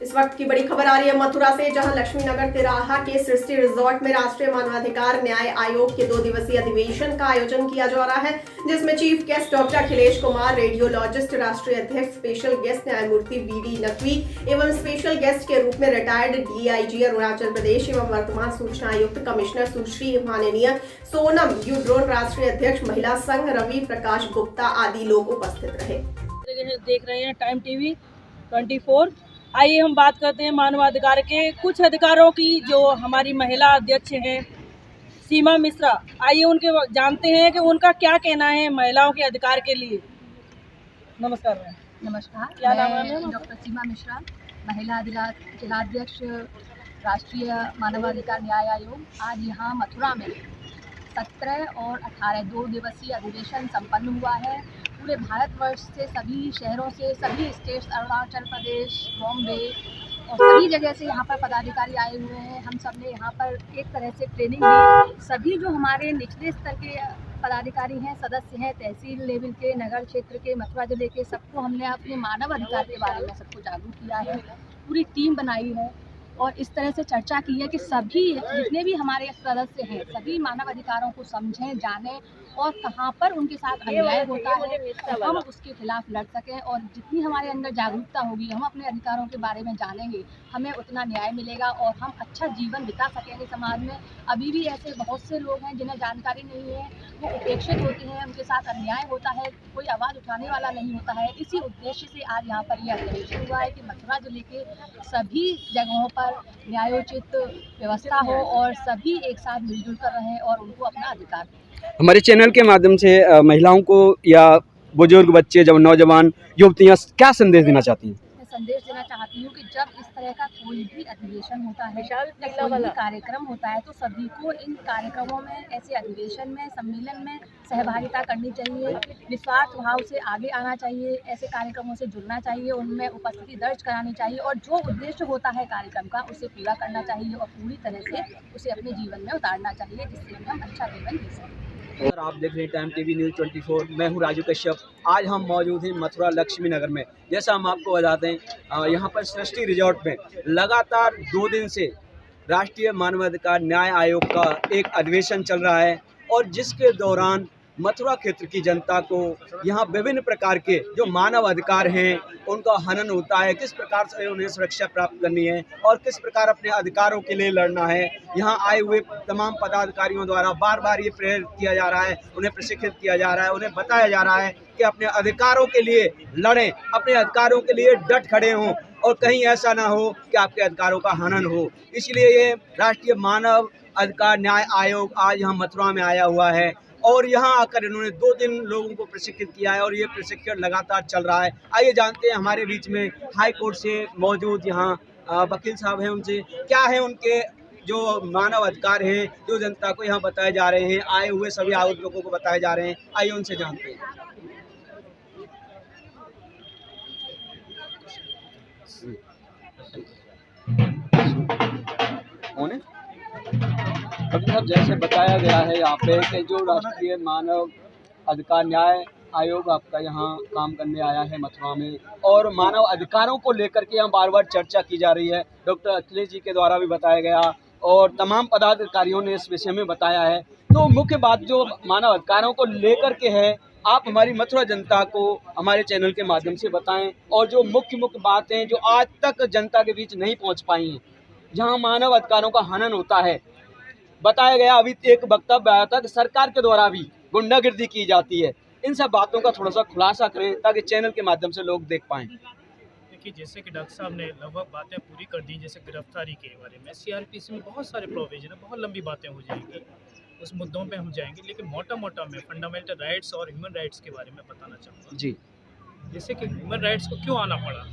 इस वक्त की बड़ी खबर आ रही है मथुरा से, जहां लक्ष्मीनगर तिराहा के सृष्टि रिजॉर्ट में राष्ट्रीय मानवाधिकार न्याय आयोग के 2 दिवसीय अधिवेशन का आयोजन किया जा रहा है, जिसमें chief guest doctor Akhilesh Kumar, radiologist राष्ट्रीय अध्यक्ष, स्पेशल गेस्ट न्यायमूर्ति BD नकवी एवं स्पेशल गेस्ट के रूप में रिटायर्ड DIG अरुणाचल प्रदेश एवं वर्तमान सूचना आयुक्त कमिश्नर सुश्री माननीय सोनम यूड्रोन, राष्ट्रीय अध्यक्ष महिला संघ रवि प्रकाश गुप्ता आदि लोग उपस्थित रहे। देख रहे हैं टाइम TV 24। आइए हम बात करते हैं मानवाधिकार के कुछ अधिकारों की, जो हमारी महिला अध्यक्ष हैं सीमा मिश्रा। आइए उनके जानते हैं कि उनका क्या कहना है महिलाओं के अधिकार के लिए। नमस्कार मैम। नमस्कार, क्या नाम मैं है? डॉक्टर सीमा मिश्रा, महिला जिलाध्यक्ष राष्ट्रीय मानवाधिकार न्याय आयोग। आज यहाँ मथुरा में 17 और 18 2 दिवसीय अधिवेशन संपन्न हुआ है। पूरे भारतवर्ष से, सभी शहरों से, सभी स्टेट्स, अरुणाचल प्रदेश, बॉम्बे और सभी जगह से यहाँ पर पदाधिकारी आए हुए हैं। हम सब ने यहाँ पर एक तरह से ट्रेनिंग दी। सभी जो हमारे निचले स्तर के पदाधिकारी हैं, सदस्य हैं, तहसील लेवल के, नगर क्षेत्र के, मथुरा जिले के, सबको हमने अपने मानव अधिकार के बारे में सबको जागरूक किया है। पूरी टीम बनाई है और इस तरह से चर्चा की है कि सभी जितने भी हमारे सदस्य हैं सभी मानव अधिकारों को समझें, जानें और कहाँ पर उनके साथ अन्याय होता है तो हम उसके खिलाफ लड़ सकें। और जितनी हमारे अंदर जागरूकता होगी, हम अपने अधिकारों के बारे में जानेंगे, हमें उतना न्याय मिलेगा और हम अच्छा जीवन बिता सकेंगे समाज में। अभी भी ऐसे बहुत से लोग हैं जिन्हें जानकारी नहीं है, वो उपेक्षित होते हैं, उनके साथ अन्याय होता है, कोई आवाज़ उठाने वाला नहीं होता है। इसी उद्देश्य से आज यहाँ पर यह अधिवेशन हुआ है कि मथुरा जिले के सभी जगहों पर न्यायोचित व्यवस्था हो और सभी एक साथ मिलजुल कर रहें और उनको अपना अधिकार दें। हमारे चैनल के माध्यम से महिलाओं को या बुजुर्ग, बच्चे, जब नौजवान, युवतियाँ क्या संदेश देना चाहती हैं? मैं संदेश देना चाहती हूँ कि जब इस तरह का कोई भी अधिवेशन होता है या कोई भी कार्यक्रम होता है तो सभी को इन कार्यक्रमों में, ऐसे अधिवेशन में, सम्मेलन में सहभागिता करनी चाहिए, निस्वार्थ भाव से आगे आना चाहिए, ऐसे कार्यक्रमों से जुड़ना चाहिए, उनमें उपस्थिति दर्ज करानी चाहिए और जो उद्देश्य होता है कार्यक्रम का उसे पूरा करना चाहिए और पूरी तरह से उसे अपने जीवन में उतारना चाहिए, जिससे कि हम अच्छा जीवन जी सकें। सर, आप देख रहे हैं टाइम TV न्यूज़ 24। मैं हूं राजू कश्यप। आज हम मौजूद हैं मथुरा लक्ष्मीनगर में। जैसा हम आपको बताते हैं, यहाँ पर सृष्टि रिजॉर्ट में लगातार 2 दिन से राष्ट्रीय मानवाधिकार न्याय आयोग का एक अधिवेशन चल रहा है और जिसके दौरान मथुरा क्षेत्र की जनता को यहाँ विभिन्न प्रकार के जो मानव अधिकार हैं उनका हनन होता है, किस प्रकार से उन्हें सुरक्षा प्राप्त करनी है और किस प्रकार अपने अधिकारों के लिए लड़ना है। यहाँ आए हुए तमाम पदाधिकारियों द्वारा बार बार ये प्रेरित किया जा रहा है, उन्हें प्रशिक्षित किया जा रहा है, उन्हें बताया जा रहा है कि अपने अधिकारों के लिए लड़ें, अपने अधिकारों के लिए डट खड़े हों और कहीं ऐसा ना हो कि आपके अधिकारों का हनन हो। इसलिए ये राष्ट्रीय मानव अधिकार न्याय आयोग आज यहाँ मथुरा में आया हुआ है और यहाँ आकर इन्होंने 2 दिन लोगों को प्रशिक्षित किया है और ये प्रशिक्षण लगातार चल रहा है। आइए जानते हैं, हमारे बीच में हाई कोर्ट से मौजूद यहाँ वकील साहब हैं, उनसे क्या है उनके जो मानव अधिकार हैं जो जनता को यहाँ बताए जा रहे हैं, आए हुए सभी आहूत लोगों को बताए जा रहे हैं। आइए उनसे जानते हैं। अब जैसे बताया गया है यहाँ पे कि जो राष्ट्रीय मानव अधिकार न्याय आयोग आपका यहाँ काम करने आया है मथुरा में और मानव अधिकारों को लेकर के यहाँ बार बार चर्चा की जा रही है। डॉक्टर अखिलेश जी के द्वारा भी बताया गया और तमाम पदाधिकारियों ने इस विषय में बताया है। तो मुख्य बात जो मानव अधिकारों को लेकर के है, आप हमारी मथुरा जनता को हमारे चैनल के माध्यम से बताएं और जो मुख्य बातें जो आज तक जनता के बीच नहीं पहुँच पाई हैं, जहाँ मानव अधिकारों का हनन होता है। बताया गया, अभी एक वक्तव्य आया था कि सरकार के द्वारा भी गुंडागिर्दी की जाती है। इन सब बातों का थोड़ा सा खुलासा करें ताकि चैनल के माध्यम से लोग देख पाएं। देखिए, जैसे कि डॉक्टर साहब ने लगभग बातें पूरी कर दी, जैसे गिरफ्तारी के बारे में सीआरपीसी में बहुत सारे प्रोविजन है, बहुत लंबी बातें हो जाएंगी, उस मुद्दों पे हम जाएंगे, लेकिन मोटा मोटा मैं फंडामेंटल राइट्स और ह्यूमन राइट्स के बारे में बताना चाहूँगा। जी जैसे कि ह्यूमन राइट्स को क्यों आना पड़ा,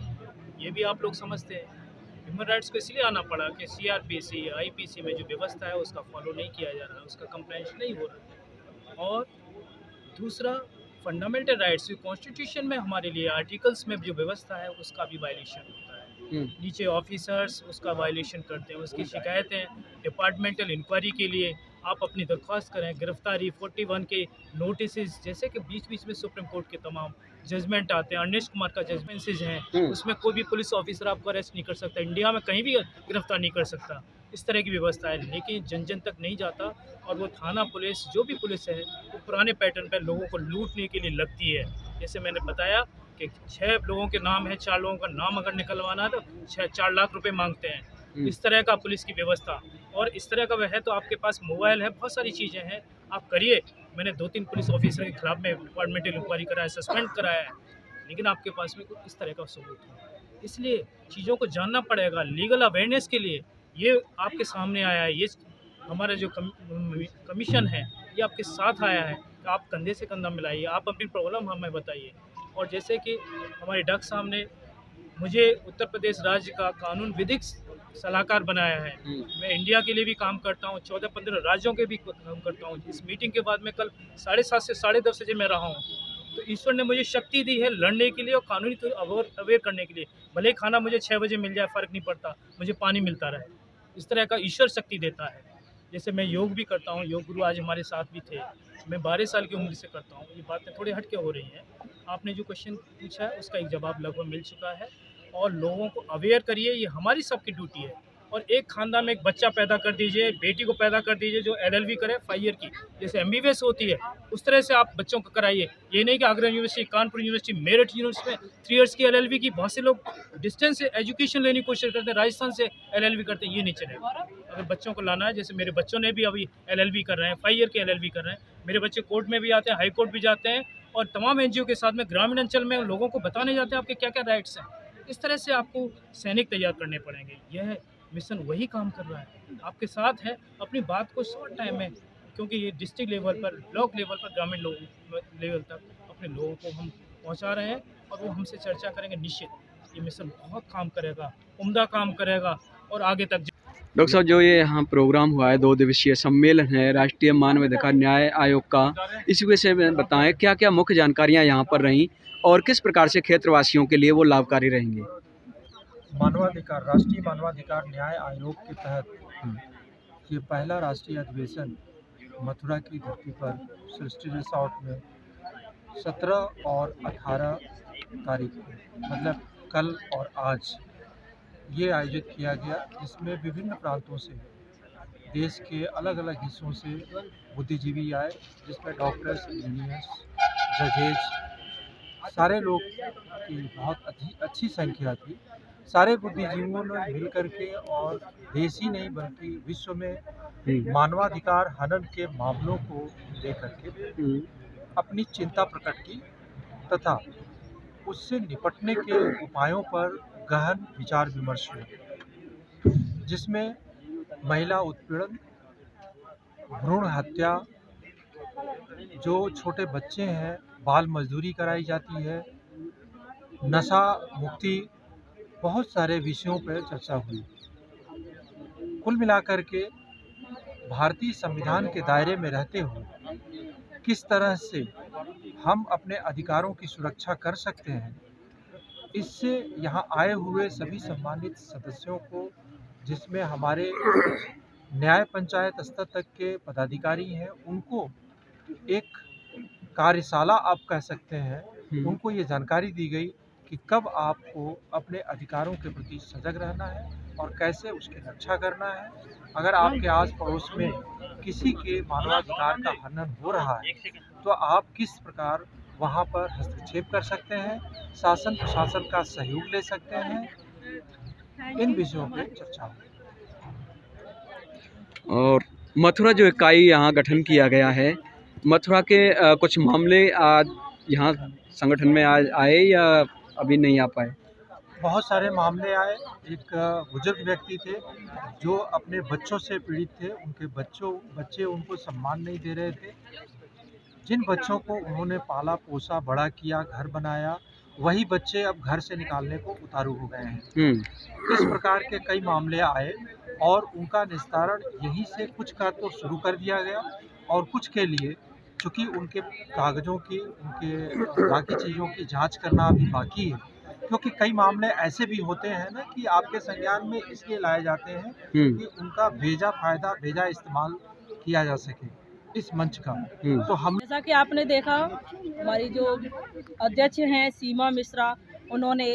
ये भी आप लोग समझते हैं। ह्यूमन राइट्स को इसलिए आना पड़ा कि सीआरपीसी आईपीसी में जो व्यवस्था है उसका फॉलो नहीं किया जा रहा है, उसका कंप्लायंस नहीं हो रहा है। और दूसरा, फंडामेंटल राइट्स कॉन्स्टिट्यूशन में हमारे लिए आर्टिकल्स में जो व्यवस्था है उसका भी वायलेशन होता है। नीचे ऑफिसर्स उसका वायलेशन करते हैं, उसकी शिकायतें डिपार्टमेंटल इंक्वायरी के लिए आप अपनी दरख्वास्त करें। गिरफ्तारी 41 के नोटिस, जैसे कि बीच बीच में सुप्रीम कोर्ट के तमाम जजमेंट आते हैं, अनिश कुमार का जजमेंट्स हैं, उसमें कोई भी पुलिस ऑफिसर आपको अरेस्ट नहीं कर सकता, इंडिया में कहीं भी गिरफ्तार नहीं कर सकता, इस तरह की व्यवस्था है। लेकिन जन जन तक नहीं जाता, और वो थाना पुलिस जो भी पुलिस है वो पुराने पैटर्न पर लोगों को लूटने के लिए लगती है। जैसे मैंने बताया कि 6 लोगों के नाम है, 4 लोगों का नाम अगर निकलवाना है तो 4 लाख रुपए मांगते हैं। इस तरह का पुलिस की व्यवस्था, और इस तरह का वह है तो आपके पास मोबाइल है, बहुत सारी चीज़ें हैं, आप करिए। मैंने 2-3 पुलिस ऑफिसर के खिलाफ में डिपार्टमेंटल इंक्वायरी कराया, सस्पेंड कराया है, लेकिन आपके पास में कुछ इस तरह का सबूत है। इसलिए चीज़ों को जानना पड़ेगा। लीगल अवेयरनेस के लिए ये आपके सामने आया है, ये हमारा जो कमीशन है ये आपके साथ आया है, तो आप कंधे से कंधा मिलाइए, आप अपनी प्रॉब्लम हमें बताइए। और जैसे कि हमारे डॉक्टर साहब ने मुझे उत्तर प्रदेश राज्य का कानून विधिक सलाहकार बनाया है। मैं इंडिया के लिए भी काम करता हूँ, 14-15 राज्यों के भी काम करता हूँ। इस मीटिंग के बाद में कल 7:30 से 10:30 बजे मैं रहा हूँ। तो ईश्वर ने मुझे शक्ति दी है लड़ने के लिए और कानूनी तो अवेयर करने के लिए। भले ही खाना मुझे 6 बजे मिल जाए, फ़र्क नहीं पड़ता, मुझे पानी मिलता रहे, इस तरह का ईश्वर शक्ति देता है। जैसे मैं योग भी करता हूँ, योग गुरु आज हमारे साथ भी थे, मैं 12 साल की उम्र से करता हूँ। ये बातें थोड़ी हटके हो रही हैं। आपने जो क्वेश्चन पूछा है उसका एक जवाब लगभग मिल चुका है, और लोगों को अवेयर करिए, ये हमारी सबकी ड्यूटी है। और एक खानदान में एक बच्चा पैदा कर दीजिए, बेटी को पैदा कर दीजिए जो LLB करे 5 ईयर की, जैसे MBBS होती है उस तरह से आप बच्चों को कराइए। ये नहीं कि Agra university, Kanpur university, Meerut university में 3 ईयर्स की LLB की, बहुत से लोग डिस्टेंस से एजुकेशन लेने की कोशिश करते हैं, राजस्थान से LLB करते हैं, ये नहीं चलेगा। अगर बच्चों को लाना है, जैसे मेरे बच्चों ने भी अभी LLB कर रहे हैं, 5 ईयर की LLB कर रहे हैं, मेरे बच्चे कोर्ट में भी आते हैं, हाई कोर्ट भी जाते हैं, और तमाम NGO के साथ में ग्रामीण अंचल में लोगों को बताने जाते हैं आपके क्या क्या राइट्स हैं। इस तरह से आपको सैनिक तैयार करने पड़ेंगे। यह मिशन वही काम कर रहा है, आपके साथ है। अपनी बात को शॉर्ट टाइम में, क्योंकि ये डिस्ट्रिक्ट लेवल पर, ब्लॉक लेवल पर, ग्रामीण लेवल तक अपने लोगों को हम पहुंचा रहे हैं, और वो हमसे चर्चा करेंगे। निश्चित ये मिशन बहुत काम करेगा, उम्दा काम करेगा, और आगे तक। डॉक्टर साहब, जो ये यहाँ प्रोग्राम हुआ है, 2 दिवसीय सम्मेलन है राष्ट्रीय मानवाधिकार न्याय आयोग का, इस विषय में बताएं क्या क्या मुख्य जानकारियाँ यहाँ पर रहीं और किस प्रकार से क्षेत्रवासियों के लिए वो लाभकारी रहेंगे। मानवाधिकार, राष्ट्रीय मानवाधिकार न्याय आयोग के तहत ये पहला राष्ट्रीय अधिवेशन मथुरा की धरती पर सृष्टि रिजॉर्ट में 17 और 18 तारीख को, मतलब कल और आज, ये आयोजित किया गया, जिसमें विभिन्न प्रांतों से, देश के अलग अलग हिस्सों से बुद्धिजीवी आए, जिसमें डॉक्टर्स, इंजीनियर्स, जजेज, सारे लोग की बहुत अच्छी संख्या थी। सारे बुद्धिजीवियों ने मिल करके, और देश ही नहीं बल्कि विश्व में मानवाधिकार हनन के मामलों को लेकर के अपनी चिंता प्रकट की, तथा उससे निपटने के उपायों पर गहन विचार विमर्श हुआ, जिसमें महिला उत्पीड़न, भ्रूण हत्या, जो छोटे बच्चे हैं, बाल मजदूरी कराई जाती है, नशा मुक्ति, बहुत सारे विषयों पर चर्चा हुई। कुल मिलाकर के भारतीय संविधान के दायरे में रहते हुए किस तरह से हम अपने अधिकारों की सुरक्षा कर सकते हैं, इससे यहाँ आए हुए सभी सम्मानित सदस्यों को, जिसमें हमारे न्याय पंचायत स्तर तक के पदाधिकारी हैं, उनको एक कार्यशाला आप कह सकते हैं, उनको ये जानकारी दी गई कि कब आपको अपने अधिकारों के प्रति सजग रहना है और कैसे उसकी रक्षा करना है। अगर आपके आस पड़ोस में किसी के मानवाधिकार का हनन हो रहा है, तो आप किस प्रकार वहाँ पर हस्तक्षेप कर सकते हैं, शासन प्रशासन का सहयोग ले सकते हैं, इन विषयों पर चर्चा हुई। और मथुरा जो इकाई यहाँ गठन किया गया है, मथुरा के कुछ मामले आज यहाँ संगठन में आज आए या अभी नहीं आ पाए? बहुत सारे मामले आए। एक बुजुर्ग व्यक्ति थे जो अपने बच्चों से पीड़ित थे, उनके बच्चे उनको सम्मान नहीं दे रहे थे। जिन बच्चों को उन्होंने पाला पोसा बड़ा किया, घर बनाया, वही बच्चे अब घर से निकालने को उतारू हो गए हैं। इस प्रकार के कई मामले आए और उनका निस्तारण यहीं से कुछ का तो शुरू कर दिया गया और कुछ के लिए चूँकि उनके कागज़ों की, उनके बाकी चीज़ों की जांच करना अभी बाकी है, क्योंकि कई मामले ऐसे भी होते हैं ना कि आपके संज्ञान में इसलिए लाए जाते हैं कि उनका भेजा इस्तेमाल किया जा सके इस मंच का। तो हम जैसा कि आपने देखा, हमारी जो अध्यक्ष हैं सीमा मिश्रा, उन्होंने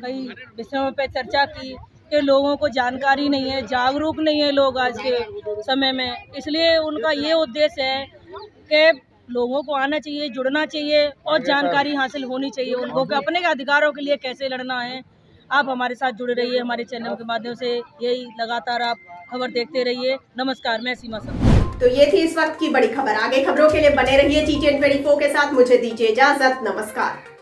कई विषयों पर चर्चा की कि लोगों को जानकारी नहीं है, जागरूक नहीं है लोग आज के समय में। इसलिए उनका ये उद्देश्य है कि लोगों को आना चाहिए, जुड़ना चाहिए और जानकारी हासिल होनी चाहिए उनको कि अपने अधिकारों के लिए कैसे लड़ना है। आप हमारे साथ जुड़े रहिए हमारे चैनल के माध्यम से, यही लगातार आप खबर देखते रहिए। नमस्कार, मैं सीमा सर। तो ये थी इस वक्त की बड़ी खबर। आगे खबरों के लिए बने रहिए TTN24 के साथ। मुझे दीजिए इजाजत। नमस्कार।